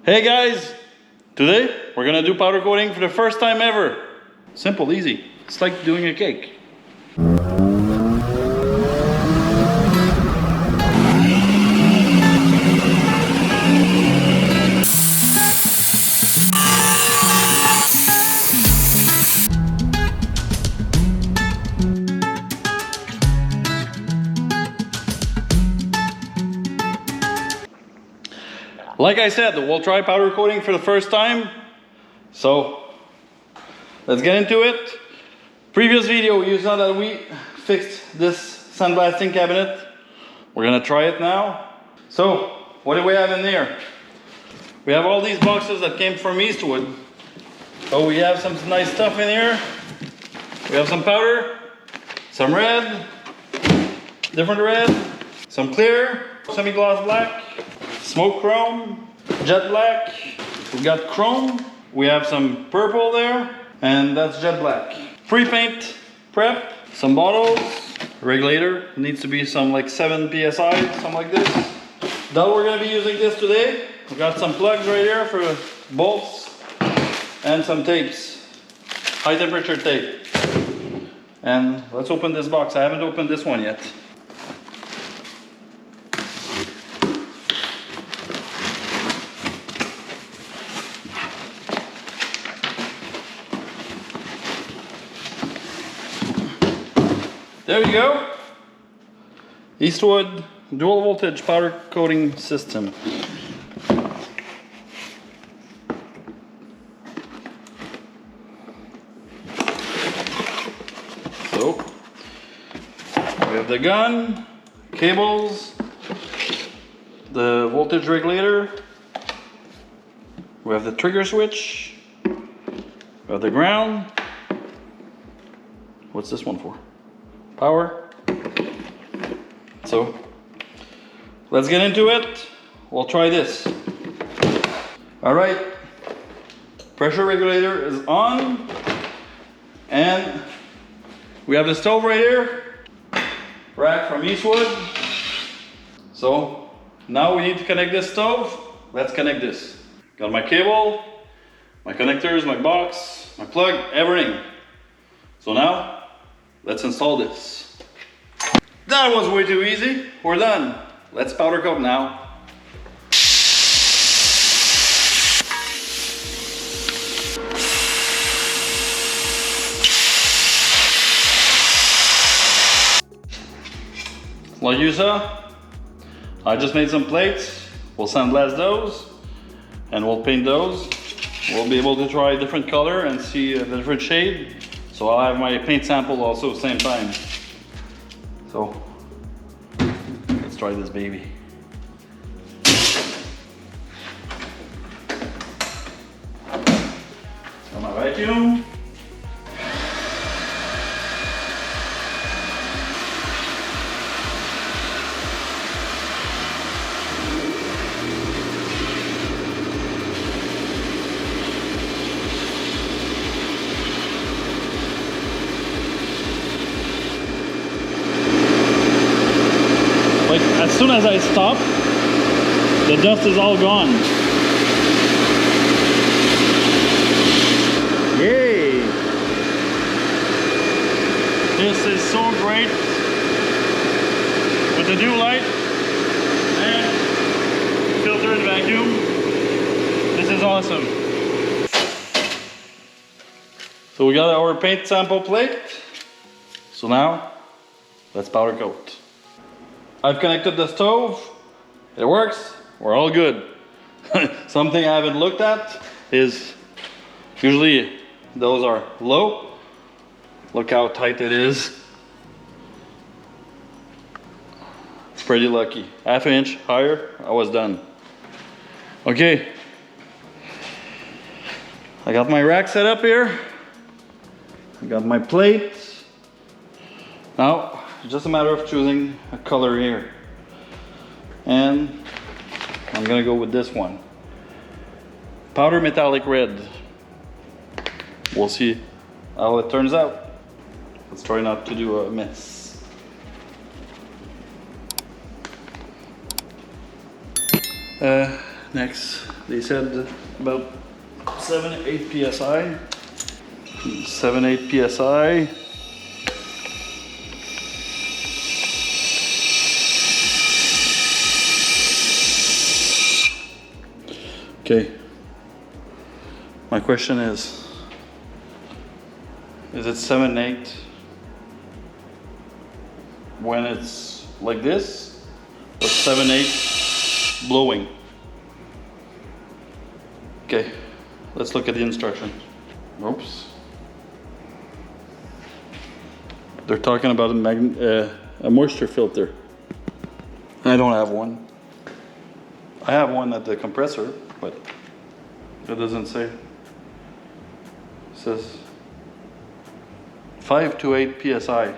Hey guys, today we're gonna do powder coating for the first time ever. Simple, easy. It's like doing a cake. Like I said, we'll try powder coating for the first time. So let's get into it. Previous video, you saw that we fixed this sandblasting cabinet. We're gonna try it now. So what do we have in there? We have all these boxes that came from Eastwood. So we have some nice stuff in here. We have some powder, some red, different red, some clear, semi-gloss black, smoke chrome, jet black. We got chrome. We have some purple there, and that's jet black. Pre-paint prep, some bottles, regulator. Needs to be some like 7 psi, something like this. Now we're gonna be using this today. We got some plugs right here for bolts and some tapes, high temperature tape. And let's open this box. I haven't opened this one yet. There you go. Eastwood dual voltage powder coating system. So we have the gun, cables, the voltage regulator, we have the trigger switch, we have the ground. What's this one for? Power. So let's get into it. We'll try this. All right, pressure regulator is on, and we have the stove right here, rack from Eastwood. So now we need to connect this stove. Let's connect this. Got my cable, my connectors, my box, my plug, everything. So now let's install this. That was way too easy. We're done. Let's powder coat now. Like you saw, I just made some plates. We'll sandblast those and we'll paint those. We'll be able to try a different color and see the different shade. So I'll have my paint sample also same time. So let's try this baby. Got my vacuum. As soon as I stop, the dust is all gone. Yay! This is so great with the new light and filtered vacuum. This is awesome. So we got our paint sample plate. So now let's powder coat. I've connected the stove, it works, we're all good. Something I haven't looked at is, usually those are low. Look how tight it is. Pretty lucky. Half an inch higher, I was done. Okay. I got my rack set up here. I got my plate. Now, it's just a matter of choosing a color here. And I'm gonna go with this one. Powder metallic red. We'll see how it turns out. Let's try not to do a mess. next? They said about 7-8 psi. 7-8 psi. Okay. My question is it 7-8 when it's like this, or 7-8 blowing? Okay, let's look at the instructions. Oops. They're talking about a moisture filter. I don't have one. I have one at the compressor, but it doesn't say. It says 5 to 8 psi.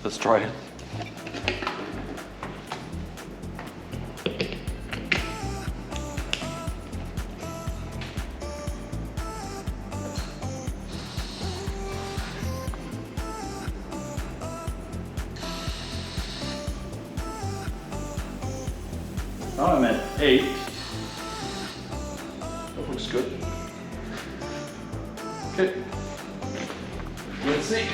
Let's try it. Now I'm at 8. That looks good. Okay. Let's see.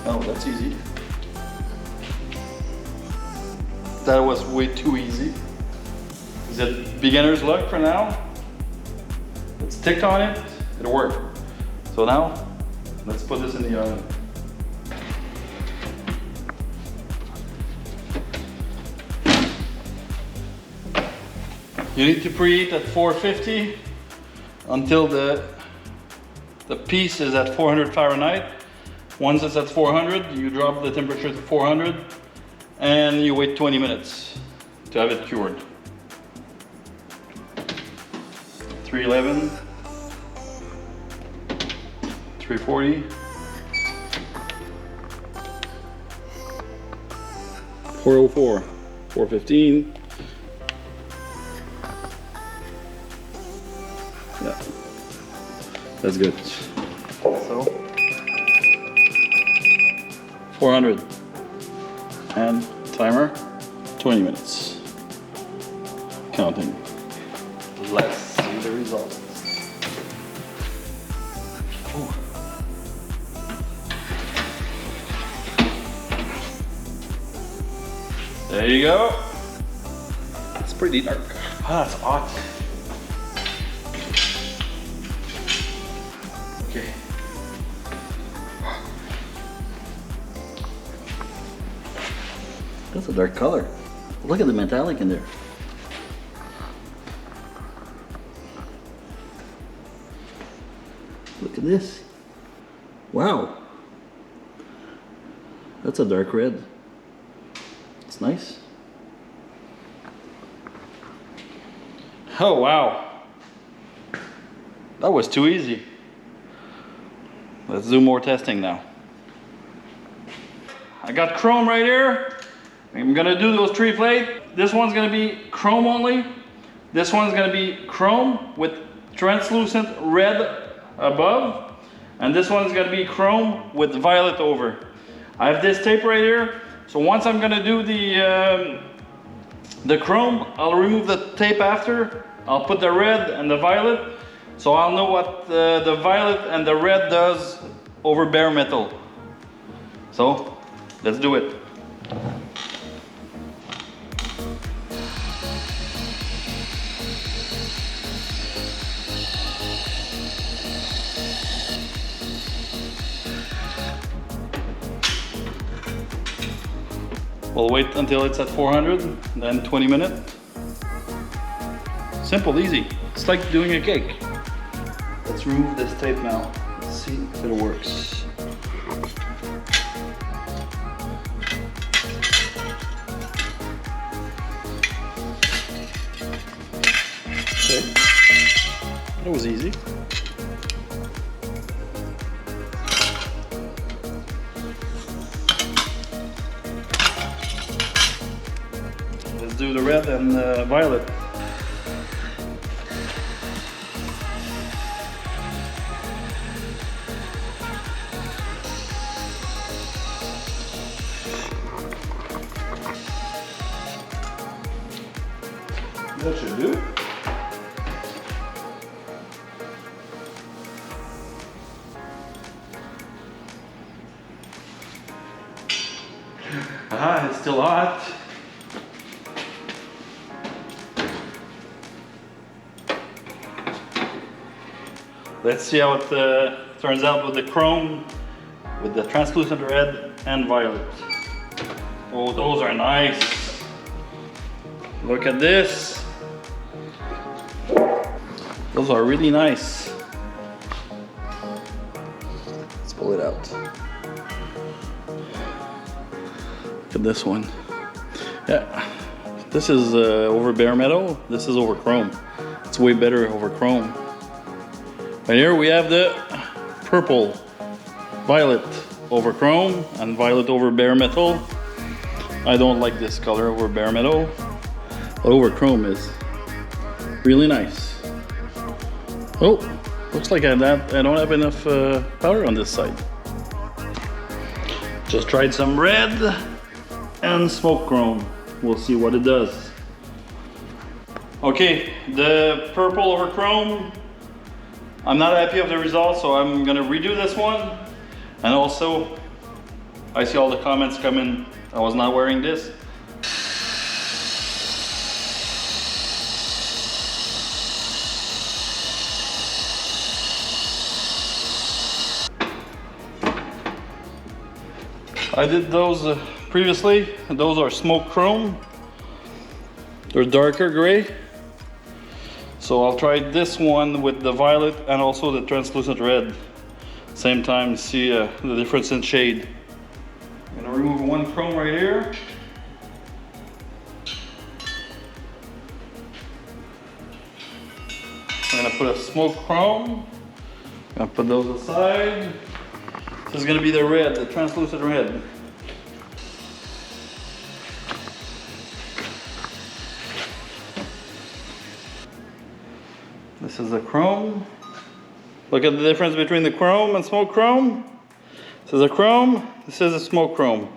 Oh, that's easy. That was way too easy. Is it beginner's luck for now? Let's tick on it, it'll work. So now, let's put this in the oven. You need to preheat at 450 until the piece is at 400 Fahrenheit. Once it's at 400, you drop the temperature to 400 and you wait 20 minutes to have it cured. 311, 340, 404, 415. Yeah, that's good. So 400 and timer 20 minutes counting. Let's see the results. Ooh. There you go. It's pretty dark. Ah, it's hot. Okay. That's a dark color. Look at the metallic in there. Look at this. Wow. That's a dark red. It's nice. Oh, wow. That was too easy. Let's do more testing now. I got chrome right here. I'm gonna do those 3 plates. This one's gonna be chrome only. This one's gonna be chrome with translucent red above. And this one's gonna be chrome with violet over. I have this tape right here. So once I'm gonna do the chrome, I'll remove the tape after. I'll put the red and the violet. So I'll know what the violet and the red does over bare metal. So let's do it. We'll wait until it's at 400, then 20 minutes. Simple, easy. It's like doing a cake. Let's remove this tape now. Let's see if it works. was easy. Let's do the red and violet. That should do. Ah, it's still hot. Let's see how it turns out with the chrome, with the translucent red and violet. Oh, those are nice. Look at this. Those are really nice. Let's pull it out. Look at this one. Yeah, this is over bare metal. This is over chrome. It's way better over chrome. Right here we have the purple, violet over chrome and violet over bare metal. I don't like this color over bare metal. But over chrome is really nice. Oh, looks like I don't have enough powder on this side. Just tried some red and smoke chrome. We'll see what it does. Okay, the purple over chrome, I'm not happy with the result, so I'm gonna redo this one. And also, I see all the comments coming, I was not wearing this. I did those previously. Those are smoke chrome. They're darker gray. So I'll try this one with the violet and also the translucent red. Same time, see the difference in shade. I'm gonna remove one chrome right here. I'm gonna put a smoke chrome. I'm gonna put those aside. This is gonna be the red, the translucent red. This is the chrome. Look at the difference between the chrome and smoke chrome. This is a chrome, this is a smoke chrome.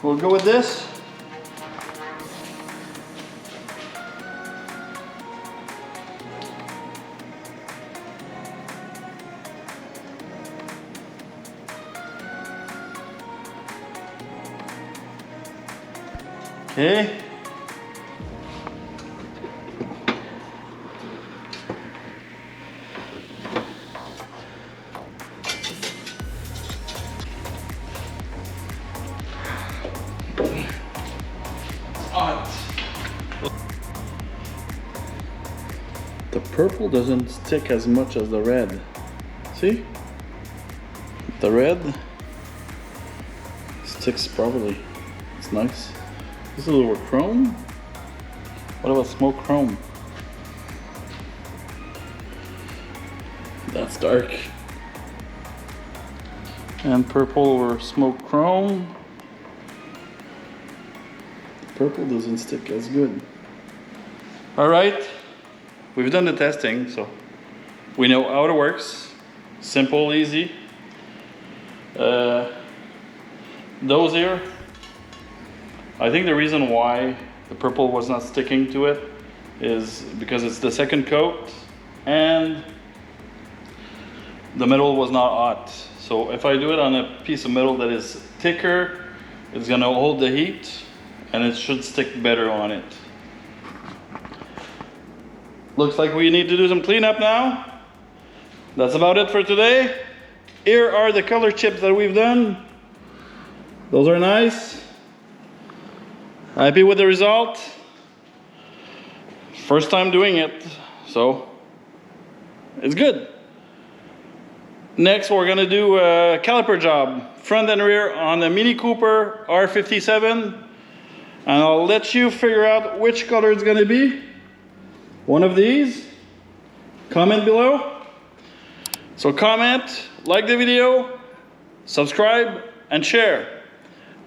We'll go with this. Okay. The purple doesn't stick as much as the red. See? The red sticks properly. It's nice. This is over chrome. What about smoke chrome? That's dark. And purple over smoke chrome. Purple doesn't stick as good. All right, we've done the testing, so we know how it works. Simple, easy. Those here, I think the reason why the purple was not sticking to it is because it's the second coat and the metal was not hot. So if I do it on a piece of metal that is thicker, it's gonna hold the heat and it should stick better on it. Looks like we need to do some cleanup now. That's about it for today. Here are the color chips that we've done. Those are nice. Happy with the result. First time doing it, so it's good. Next, we're gonna do a caliper job, front and rear on the Mini Cooper R57. And I'll let you figure out which color it's gonna be. One of these. Comment below. So comment, like the video, subscribe, and share.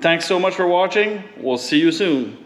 Thanks so much for watching. We'll see you soon.